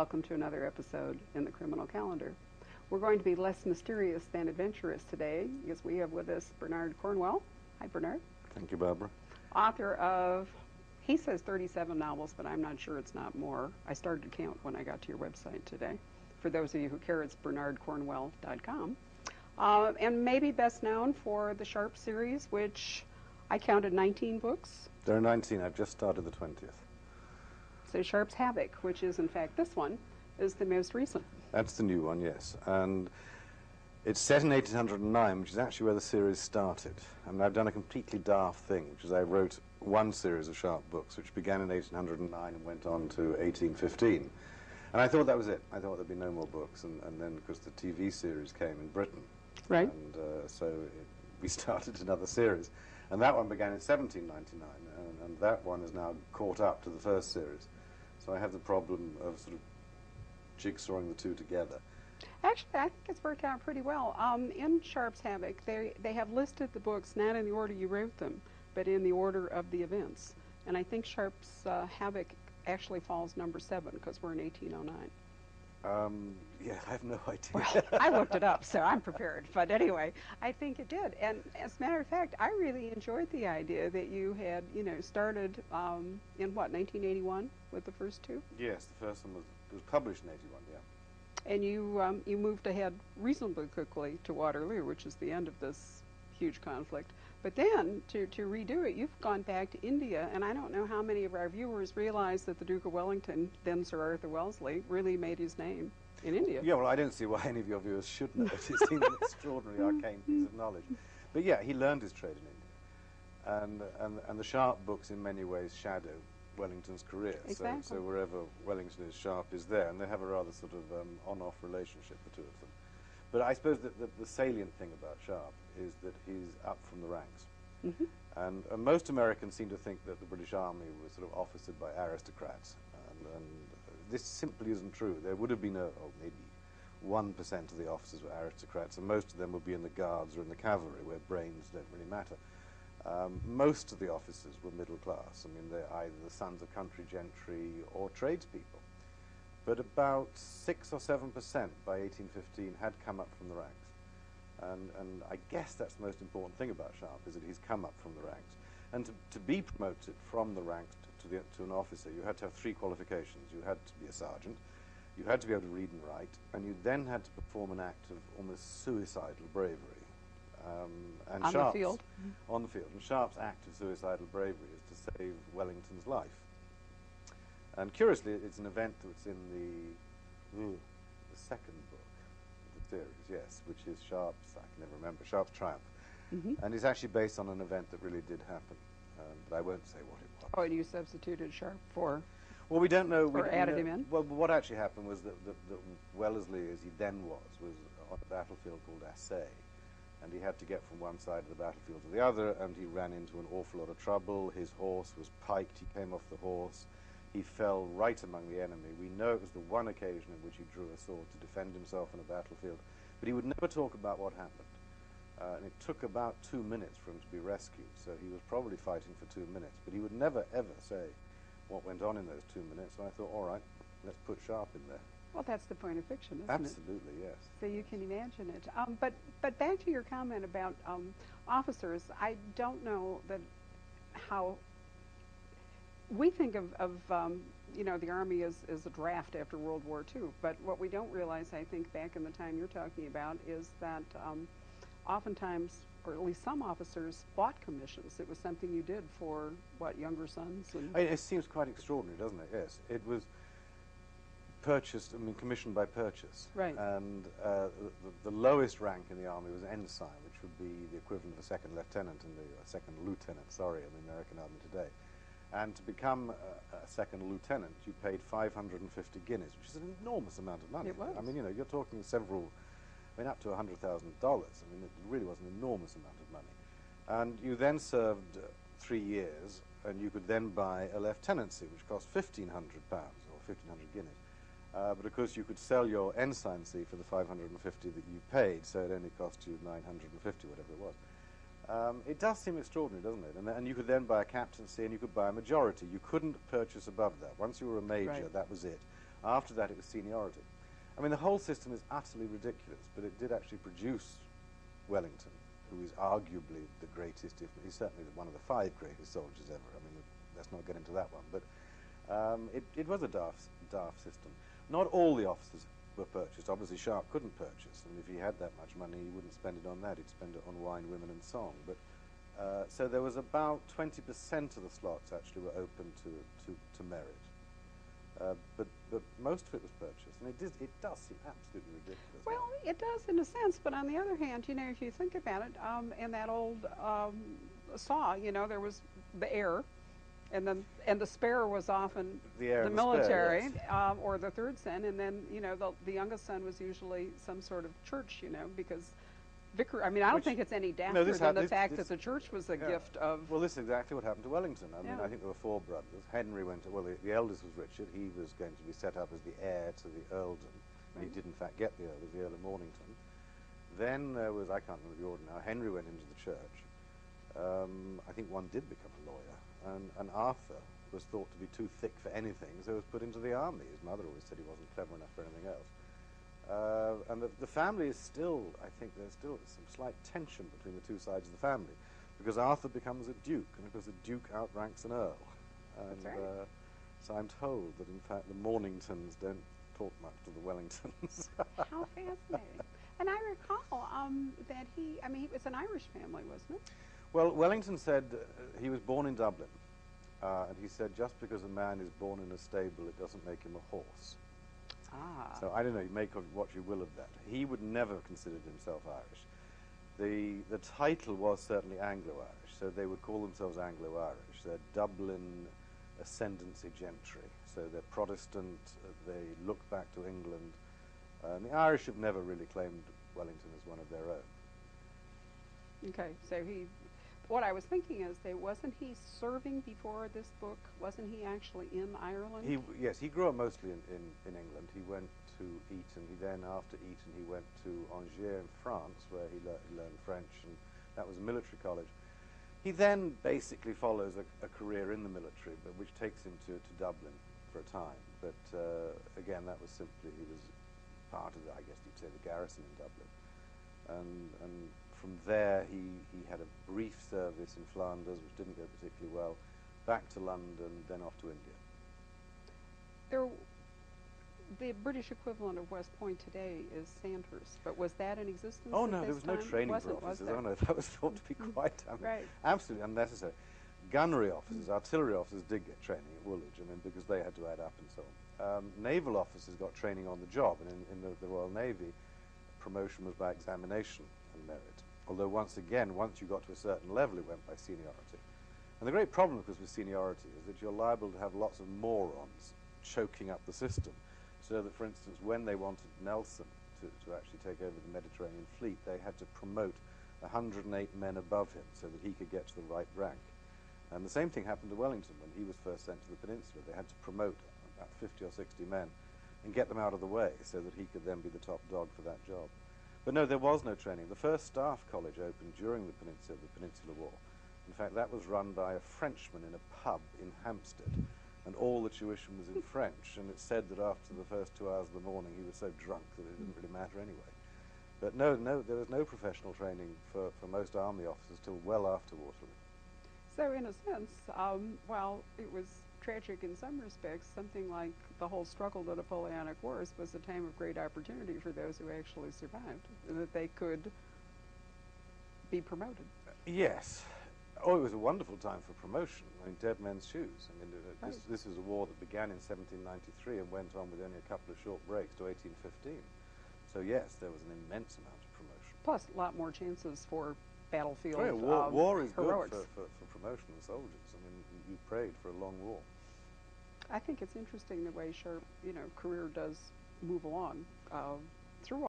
welcome to another episode in the Criminal Calendar. We're going to be less mysterious than adventurous today because we have with us Bernard Cornwell. Hi, Bernard. Thank you, Barbara. Author of, he says 37 novels, but I'm not sure it's not more. I started to count when I got to your website today. For those of you who care, it's bernardcornwell.com. And maybe best known for the Sharpe series, which I counted 19 books. There are 19. I've just started the 20th. So Sharpe's Havoc, which is in fact this one, is the most recent. That's the new one, yes. And it's set in 1809, which is actually where the series started. And I've done a completely daft thing, which is I wrote one series of Sharpe books, which began in 1809 and went on to 1815. And I thought that was it. I thought there'd be no more books. And then, of course, the TV series came in Britain. Right. And so we started another series. And that one began in 1799, and that one is now caught up to the first series. So I have the problem of sort of jigsawing the two together. Actually, I think it's worked out pretty well. In Sharpe's Havoc, they have listed the books not in the order you wrote them, but in the order of the events. And I think Sharpe's Havoc actually falls number 7 because we're in 1809. Yeah, I have no idea. Well, I looked it up, so I'm prepared. But anyway, I think it did. And as a matter of fact, I really enjoyed the idea that you had, started in what, 1981 with the first two? Yes, the first one was published in 81, yeah. And you moved ahead reasonably quickly to Waterloo, which is the end of this huge conflict. But then, to redo it, you've gone back to India, and I don't know how many of our viewers realize that the Duke of Wellington, then Sir Arthur Wellesley, really made his name in India. Yeah, well, I don't see why any of your viewers should know it. It seems an extraordinary arcane piece of knowledge. But yeah, he learned his trade in India. And the Sharpe books in many ways shadow Wellington's career. Exactly. So wherever Wellington is, Sharpe is there, and they have a rather sort of on-off relationship, the two of them. But I suppose that the salient thing about Sharpe is that he's up from the ranks. Mm-hmm. And most Americans seem to think that the British Army was sort of officered by aristocrats. And this simply isn't true. There would have been maybe 1% of the officers were aristocrats, and most of them would be in the guards or in the cavalry, where brains don't really matter. Most of the officers were middle class. I mean, they're either the sons of country gentry or tradespeople. But about 6 or 7% by 1815 had come up from the ranks. And I guess that's the most important thing about Sharpe, is that he's come up from the ranks. And to be promoted from the ranks to an officer, you had to have 3 qualifications. You had to be a sergeant, you had to be able to read and write, and you then had to perform an act of almost suicidal bravery. And on the field? On the field. And Sharpe's act of suicidal bravery is to save Wellington's life. And curiously, it's an event that's in the second book of the series, yes, which is Sharpe's, I can never remember, Sharpe's Triumph. Mm-hmm. And it's actually based on an event that really did happen, but I won't say what it was. Oh, and you substituted Sharpe for... Well, we don't know. Or added him in? Well, what actually happened was that Wellesley, as he then was on a battlefield called Assaye, and he had to get from one side of the battlefield to the other, and he ran into an awful lot of trouble. His horse was piked. He came off the horse. He fell right among the enemy. We know it was the one occasion in which he drew a sword to defend himself on a battlefield, but he would never talk about what happened. And it took about 2 minutes for him to be rescued, so he was probably fighting for 2 minutes, but he would never, ever say what went on in those 2 minutes, and I thought, all right, let's put Sharpe in there. Well, that's the point of fiction, isn't Absolutely, it? yes. So you can imagine it. But back to your comment about officers, I don't know that how we think of the Army as a draft after World War II, but what we don't realize, I think, back in the time you're talking about, is that oftentimes, or at least some officers, bought commissions. It was something you did for, what, younger sons? And it seems quite extraordinary, doesn't it? Yes. It was purchased, commissioned by purchase. Right. And the lowest rank in the Army was ensign, which would be the equivalent of a second lieutenant in the second lieutenant, sorry, in the American Army today. And to become a second lieutenant, you paid 550 guineas, which is an enormous amount of money. It was. I mean, you're talking up to $100,000. I mean, it really was an enormous amount of money. And you then served 3 years, and you could then buy a lieutenancy, which cost £1,500 or 1,500 guineas. But of course, you could sell your ensigncy for the 550 that you paid, so it only cost you 950, whatever it was. It does seem extraordinary, doesn't it? And you could then buy a captaincy, and you could buy a majority. You couldn't purchase above that. Once you were a major, right. That was it. After that, it was seniority. I mean, the whole system is utterly ridiculous, but it did actually produce Wellington, who is arguably the greatest, if he's certainly one of the 5 greatest soldiers ever. I mean, let's not get into that one, but it was a daft system. Not all the officers were purchased. Obviously, Sharp couldn't purchase, and if he had that much money, he wouldn't spend it on that. He'd spend it on wine, women, and song. But so there was about 20% of the slots actually were open to merit. But most of it was purchased, and it does seem absolutely ridiculous. Well, it does in a sense, but on the other hand, you know, if you think about it, in that old saw, you know, there was the heir, and the spare was often the military, spare, yes. Or the third son, and then, you know, the youngest son was usually some sort of church, you know, because vicar. I mean, I don't think it's any dafter than the fact that the church was a gift of. Well, this is exactly what happened to Wellington. I mean, Yeah. I think there were 4 brothers. Henry went to, well, the eldest was Richard. He was going to be set up as the heir to the earldom. And he did, in fact, get the earl of the Earl of Mornington. Then there was, I can't remember the order now, Henry went into the church. I think one did become a lawyer. And Arthur was thought to be too thick for anything, so was put into the army. His mother always said he wasn't clever enough for anything else. And the family is still, I think there's still some slight tension between the 2 sides of the family, because Arthur becomes a duke, and of course a duke outranks an earl. And That's right. so I'm told that, in fact, the Morningtons don't talk much to the Wellingtons. How fascinating. And I recall that he was an Irish family, wasn't it? Well, Wellington said he was born in Dublin, and he said just because a man is born in a stable, it doesn't make him a horse. Ah. So I don't know, you make of what you will of that. He would never have considered himself Irish. The title was certainly Anglo-Irish, so they would call themselves Anglo-Irish. They're Dublin ascendancy gentry, so they're Protestant, they look back to England, and the Irish have never really claimed Wellington as one of their own. Okay, so what I was thinking is wasn't he serving before this book? Wasn't he actually in Ireland? Yes, he grew up mostly in England. He went to Eton. He then, after Eton, he went to Angers in France, where he learned French, and that was a military college. He then basically follows a career in the military, but which takes him to Dublin for a time. But again, that was simply, he was part of, I guess you'd say, the garrison in Dublin. And from there, he had a brief service in Flanders, which didn't go particularly well, back to London, then off to India. The British equivalent of West Point today is Sandhurst, but was that in existence? Oh at no, this there was no time? training for officers. Oh no, that was thought to be quite right. absolutely unnecessary. Gunnery officers, artillery officers did get training at Woolwich, I mean, because they had to add up and so on. Naval officers got training on the job, and in the Royal Navy, promotion was by examination and merit. Although once you got to a certain level, it went by seniority. And the great problem, of course, with seniority is that you're liable to have lots of morons choking up the system. So that, for instance, when they wanted Nelson to actually take over the Mediterranean fleet, they had to promote 108 men above him so that he could get to the right rank. And the same thing happened to Wellington when he was first sent to the peninsula. They had to promote about 50 or 60 men and get them out of the way so that he could then be the top dog for that job. But no, there was no training. The first staff college opened during the Peninsular War. In fact, that was run by a Frenchman in a pub in Hampstead, and all the tuition was in French, and it's said that after the first 2 hours of the morning he was so drunk that it didn't really matter anyway. But no, there was no professional training for most army officers till well after Waterloo. So in a sense, while it was tragic in some respects, something like the whole struggle, the Napoleonic Wars, was a time of great opportunity for those who actually survived, that they could be promoted. Yes. Oh, it was a wonderful time for promotion. I mean, dead men's shoes. I mean, Right. this is a war that began in 1793 and went on with only a couple of short breaks to 1815. So yes, there was an immense amount of promotion. Plus, a lot more chances for battlefield Oh, yeah, war is heroics. good for promotion of soldiers. I mean, you prayed for a long war. I think it's interesting the way Sharp, career does move along through